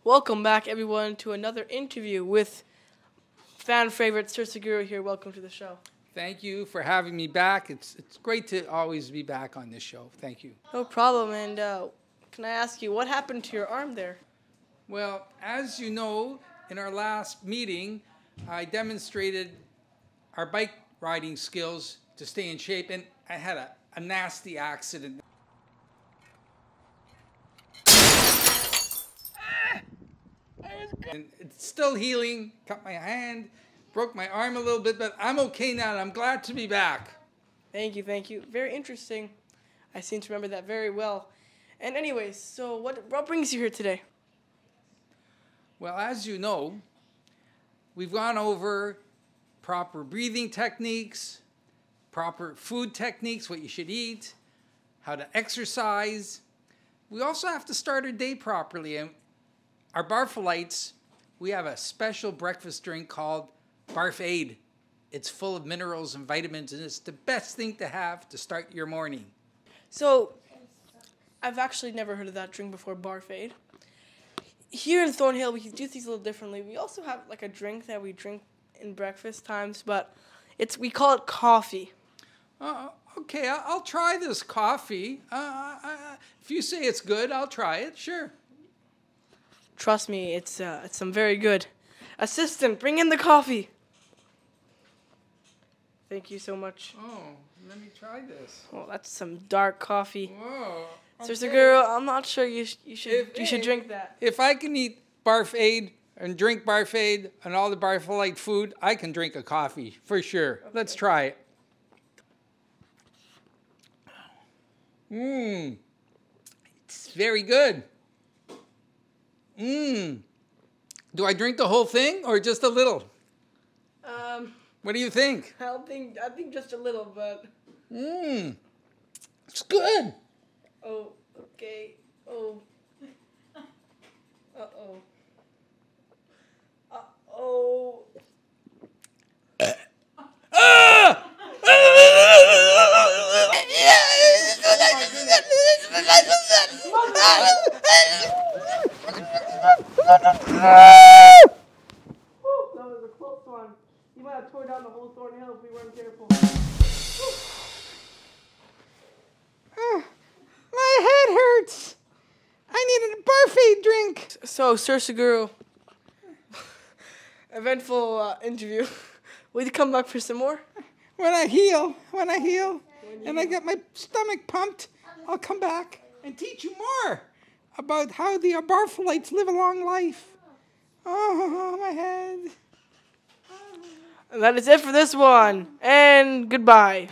Welcome back, everyone, to another interview with fan favorite Sirguru here. Welcome to the show. Thank you for having me back. It's great to always be back on this show. Thank you. No problem. And can I ask you, what happened to your arm there? Well, as you know, in our last meeting, I demonstrated our bike riding skills to stay in shape, and I had a nasty accident. And it's still healing. Cut my hand, broke my arm a little bit, but I'm okay now, and I'm glad to be back. Thank you, thank you. Very interesting. I seem to remember that very well. And anyways, so what brings you here today? Well, as you know, we've gone over proper breathing techniques, proper food techniques, what you should eat, how to exercise. We also have to start our day properly. And our Barfolites, we have a special breakfast drink called Barf Aid. It's full of minerals and vitamins, and it's the best thing to have to start your morning. So, I've actually never heard of that drink before, Barf Aid. Here in Thornhill, we do things a little differently. We also have like a drink that we drink in breakfast times, but we call it coffee. Okay, I'll try this coffee. If you say it's good, I'll try it, sure. Trust me, it's some very good. Assistant, bring in the coffee. Thank you so much. Oh, let me try this. Oh, that's some dark coffee. Whoa. Okay. Sirguru, I'm not sure you should drink that. If I can eat Barf Aid and drink Barf Aid and all the Barfolite food, I can drink a coffee for sure. Okay. Let's try it. It's very good. Do I drink the whole thing or just a little? What do you think? I think just a little, but. It's good. Oh, okay. Oh. Uh-oh. Uh-oh. That was a close one. You might have tore down the whole Thornhill if we weren't careful. My head hurts. I needed a Barf Aid drink. So, Sirguru, eventful interview. Will you come back for some more? When I heal, and I get my stomach pumped, I'll come back and teach you more about how the Barfolites live a long life. Oh, my head. And that is it for this one. And goodbye.